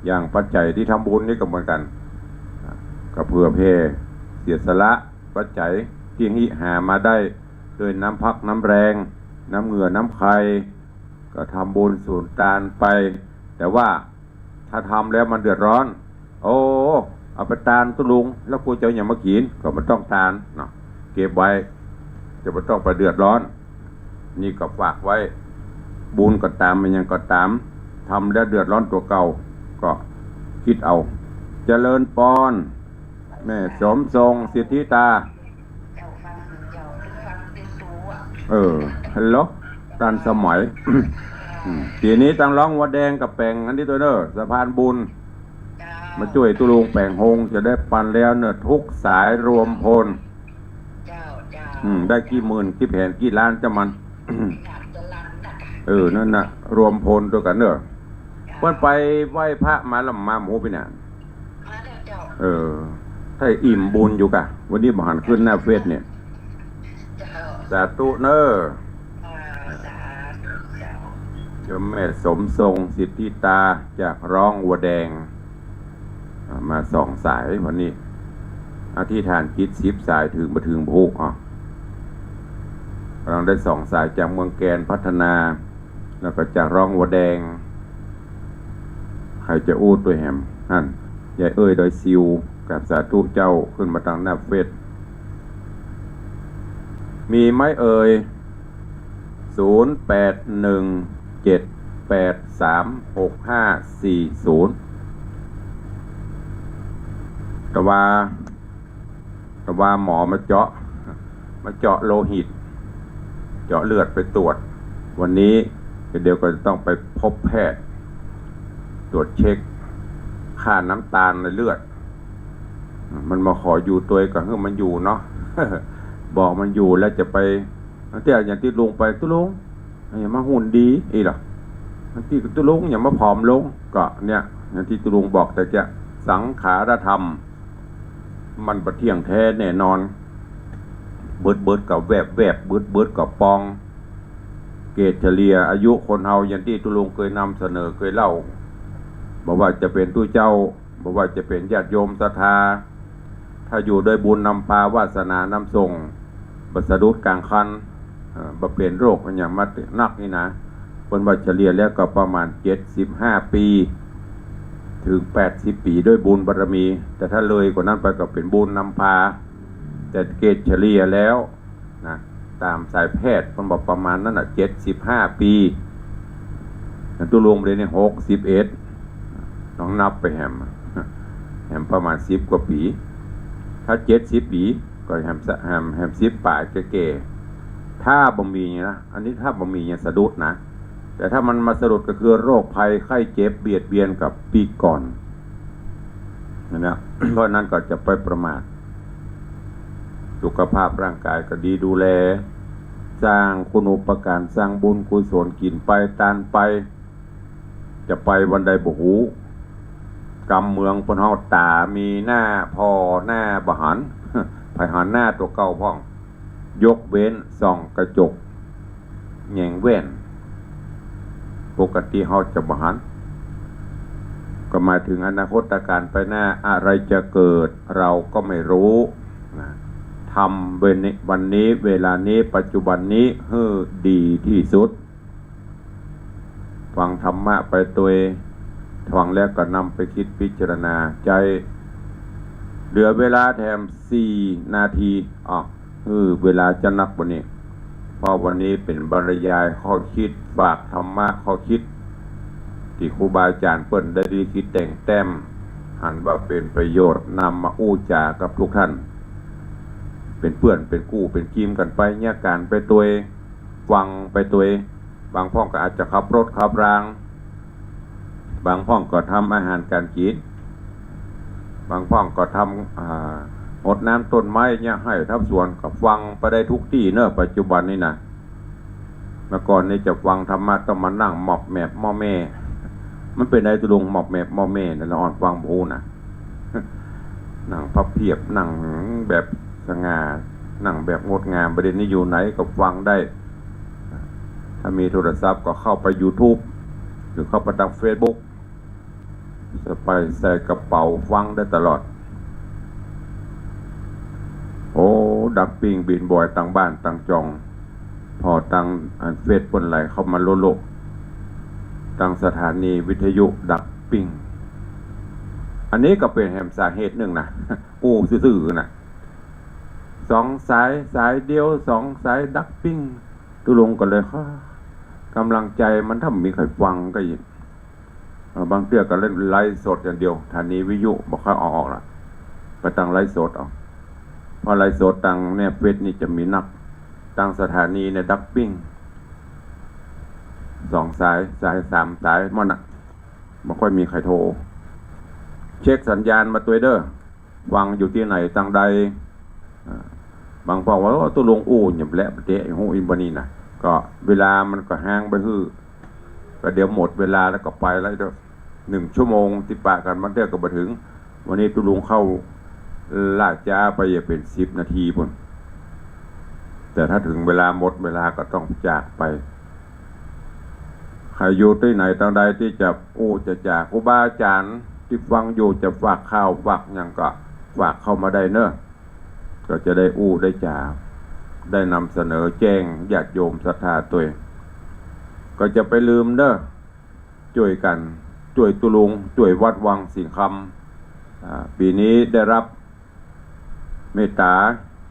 อย่างปัจจัยที่ทำบุญนี่ก็เหมือนกันกับเพื่อแผ่เสียสละปัจจัยที่หามาได้โดยน้ำพักน้ำแรงน้ำเหงื่อน้ำไข่ก็ทำบุญส่วนทานไปแต่ว่าถ้าทำแล้วมันเดือดร้อนเอาไปทานตุลุงแล้วกูจะอย่างมากินก็มันต้องทานเนาะเก็บไว้จะไม่ต้องไปเดือดร้อนนี่ก็ฝากไว้บุญก็ตามมันยังก็ตามทำแล้วเดือดร้อนตัวเก่าก็คิดเอาเจริญปอนแม่สมทรงสิทธิตาฮัลโหลตันสมัย ปีนี้ตั้งร้องวัดแดงกับแปลงอันนี้ตัวเนอสะพานบุญมาช่วยตุลุงแปลงหงจะได้ปันแล้วเนอะทุกสายรวมพลได้กี่หมื่นกี่แผ่นกี่ล้านจะมัน นั่นน่ะรวมพลตัวกันเนอะเพิ่นไปไหว้พระมาลำมาหมูไปเนี่ยถ้าอิ่มบุญอยู่กะวันนี้มหันขึ้นหน้าเฟซเนี่ยสาธุเนอเจ้าแม่สมทรงสิทธิตาจากร้องวัวแดงมา2 สายวันนี้อธิษฐานจิต10 สายถึงมาถึงภูเราได้2 สายจากเมืองแกนพัฒนา แล้วก็จากร้องวัวแดงใครจะอู้ตัวแหมนั่นยายเอ้ยโดยซิวกับสาธุเจ้าขึ้นมาทางหน้าเฟซมีไหมเอ่ย0817836540แต่ว่าหมอมาเจาะโลหิตเจาะเลือดไปตรวจวันนี้เดี๋ยวก็จะต้องไปพบแพทย์ตรวจเช็คค่าน้ำตาลในเลือดมันมาขออยู่ตัวก็คือมันอยู่เนาะ บอกมันอยู่แล้วจะไปแต่อย่างที่ลุงไปตุลุงอย่ามาหุ่นดีอีหรอที่ตุลุงอย่ามาผอมลงก็เนี่ยอย่างที่ตุลุงบอกแต่จะสังขารธรรมมันประเที่ยงแท้แน่นอนเบิดกับแวบเบิดกับปองเกรดเฉลี่ยอายุคนเฮาอย่างที่ตุลุงเคยนำเสนอเคยเล่าบอกว่าจะเป็นตู้เจ้าบอกว่าจะเป็นญาติโยมศรัทธาถ้าอยู่โดยบุญนำพาวาสนานำส่งบัสดุดกลางคันบำเพ็ญโรคอย่างมานักนี่นะคนว่าเฉลี่ยแล้วก็ประมาณ75 ปีถึง80 ปีด้วยบุญบารมีแต่ถ้าเลยกว่านั้นไปก็เป็นบุญนำพาแต่เกณฑ์เฉลี่ยแล้วนะตามสายแพทย์คนบอกประมาณนั้น75 ปีตัวรวมเลยเนี่ย61ต้องนับไปแหมประมาณ10 กว่าปีถ้า70 ปีก็แฮม10 ป่าแก่ๆถ้าบ่มีนะอันนี้ถ้าบ่มีเนี่ยสะดุดนะแต่ถ้ามันมาสะดุดก็คือโรคภัยไข้เจ็บเบียดเบียนกับปีก่อนนะ เพราะนั้นก็จะไปประมาทสุขภาพร่างกายก็ดีดูแลสร้างคุณูปการสร้างบุญกุศลกินไปตานไปจะไปวันใดบ่ฮู้กำเมืองพนเฮาตามีหน้าพอหน้าบหัน ไปหันหน้าตัวเก่าพ่องยกเว้นส่องกระจกแง่งแว่นปกติเฮาจะบหันก็หมายถึงอนาคตการไปหน้าอะไรจะเกิดเราก็ไม่รู้นะทำวันนี้เวลานี้ปัจจุบันนี้ให้ดีที่สุดฟังธรรมะไปตัวฟังแล้วก็นำไปคิดพิจารณาใจเหลือเวลาแถม4 นาทีเวลาจะนับวันนี้เพราะวันนี้เป็นบรรยายข้อคิดฝากธรรมะข้อคิดที่ครูบาอาจารย์เปิ้นได้ดีคิดแต่งแต้มหันว่าเป็นประโยชน์นำมาอู้จากับทุกท่านเป็นเพื่อนเป็นกู้เป็นกีมกันไปเนี่ยการไปตัวฟังไปตัวบางพ่องก็อาจจะขับรถขับรางบางพ่องก็ทำอาหารการกินบางพ่องก็ทำหดน้ำต้นไม้เนี่ยให้ทับสวนก็ฟังไปได้ทุกที่เนอะปัจจุบันนี่นะเมื่อก่อนนี่จะฟังธรรมะต้องมานั่งหมอบแมบหม้อแม่มันเป็นอะไรตุลงหมอบแมบหม้อแม่เนี่ยเราอ่อนฟังโอ้นะนั่งพับเพียบนั่งแบบสง่านั่งแบบงดงามประเด็นนี้อยู่ไหนก็ฟังได้ถ้ามีโทรศัพท์ก็เข้าไป YouTube หรือเข้าไปทาง Facebook จะไปใส่กระเป๋าฟังได้ตลอดโอ้ดักปิ้งบินบ่อยต่างบ้านต่างจองพอต่างเฟซบนไหลเข้ามาโลกต่างสถานีวิทยุดักปิ้งอันนี้ก็เป็นแหมสาเหตุหนึ่งนะอู้ซื่อๆนะ2 สายเดียว2 สายดักปิ้งตุลงก็เลยกำลังใจมันถ้ามีใครฟังก็ยินบางเทื่อก็เล่นไลฟ์สดอย่างเดียวฐานีวิทยุบอกเขาออกละไปตั้งไลฟ์สดเอาพอไลฟ์สดตั้งเนี่ยเฟซนี่จะมีนักตั้งสถานีเนี่ยดักปิ้ง2 สาย3 สายมันน่ะไม่ค่อยมีใครโทรเช็คสัญญาณมาตัวเด้อฟังอยู่ที่ไหนตั้งใดบางพอว่าตัวลงอู้หยับแหละเตะหูอินบานี่นะก็เวลามันก็ห่างไปฮื้อก็เดี๋ยวหมดเวลาแล้วก็ไปแล้วเด้อ1 ชั่วโมงที่ปะกันมันเท่ากับมาถึงวันนี้ตัวลงเข้าลาดจ้าไปอย่าเป็น10 นาทีพุ่นแต่ถ้าถึงเวลาหมดเวลาก็ต้องจากไปใครอยู่ที่ไหนตั้งใดที่จะอู้จะจากครูบาอาจารย์ที่ฟังอยู่จะฝากข้าวฝากอย่างก็ฝากเข้ามาได้เนอะก็จะได้อู้ได้จ่าได้นำเสนอแจ้งญาติโยมศรัทธาตัวเอง ก็จะไปลืมเด้อช่วยกันช่วยตุลุงช่วยวัดวังสิงคำปีนี้ได้รับเมตตา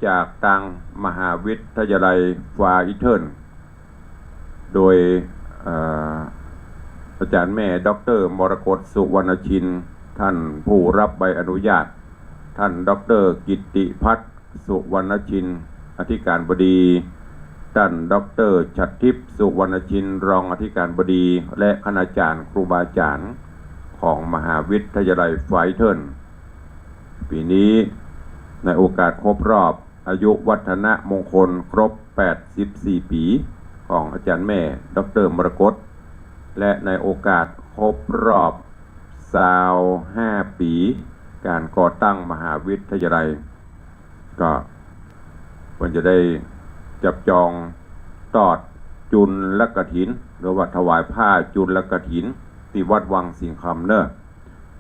จากทางมหาวิทยาลัยฟาอิเทิร์นโดยอาจารย์แม่ดร.มรกตสุวรรณชินท่านผู้รับใบอนุญาตท่านดร.กิตติพัฒน์สุวรรณชินอธิการบดีท่านดร.ฉัตรทิพย์สุวรรณชินรองอธิการบดีและคณาจารย์ครูบาอาจารย์ของมหาวิทยาลัยฟาอิเทิร์นปีนี้ในโอกาสครบรอบอายุวัฒนมงคลครบ84ปีของอาจารย์แม่ดร.มรกตและในโอกาสครบรอบ25ปีการก่อตั้งมหาวิทยาลัยก็ควรจะได้จับจองตอดจุลและกฐินหรือว่าถวายผ้าจุลและกฐินที่วัดวังสิงคำเนอะ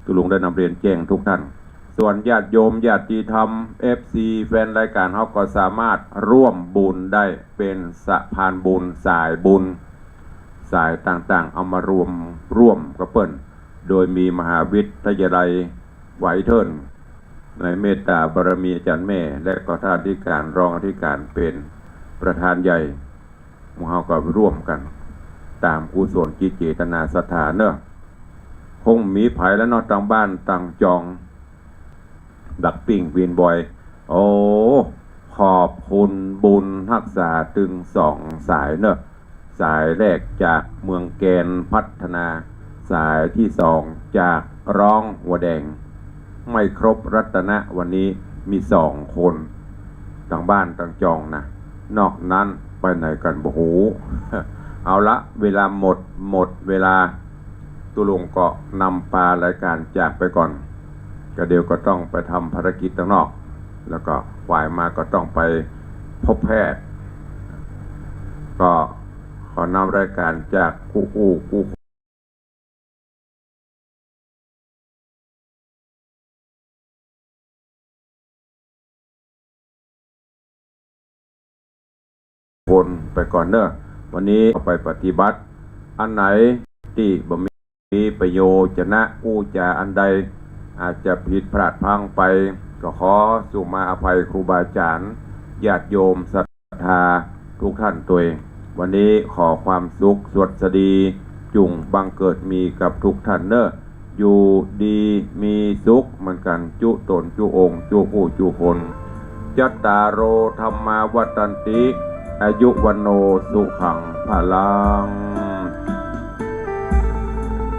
ตุลุงได้นำเรียนแจ้งทุกท่านส่วนญาติโยมญาติธรรม FC แฟนรายการเขาก็สามารถร่วมบุญได้เป็นสะพานบุญสายบุญสายต่างๆเอามารวมร่วมกับเปิ้นโดยมีมหาวิทยาลัยไวเทิร์นในเมตตาบารมีอาจารย์แม่และก็ท่านอธิการรองอธิการเป็นประธานใหญ่หมู่เฮาก็ร่วมกันตามกุศลจิตเจตนาศรัทธาเนอะคงมีไผและนอกต่างบ้านต่างจองดักปิ้งวินบอยโอ้ขอบคุณบุญรักษาถึง2สายเนอะสายแรกจากเมืองแกนพัฒนาสายที่2จากร้องหัวแดงไม่ครบรัตนะวันนี้มี2คนต่างบ้านต่างจองนะนอกนั้นไปไหนกันโอ้โหเอาละเวลาหมดเวลาตุลุงก็นำปลารายการจากไปก่อนก็เดี๋ยวก็ต้องไปทำภารกิจข้างนอกแล้วก็ฝ่ายมาก็ต้องไปพบแพทย์ก็ขอนำรายการจากกู้คนไปก่อนเนอะวันนี้ไปปฏิบัติอันไหนที่บ่มีประโยชน์นะอู้จาอันใดอาจจะผิดพลาดพลั้งไปก็ขอสุมาอภัยครูบาอาจารย์ญาติโยมศรัทธาทุกท่านตัวเองวันนี้ขอความสุขสวัสดีจุงบังเกิดมีกับทุกท่านเนอะอยู่ดีมีสุขเหมือนกันจุตนจุองค์จุผู้จุคนจัตตารโอธรรมาวัฏันติอายุวันโนสุขังพลัง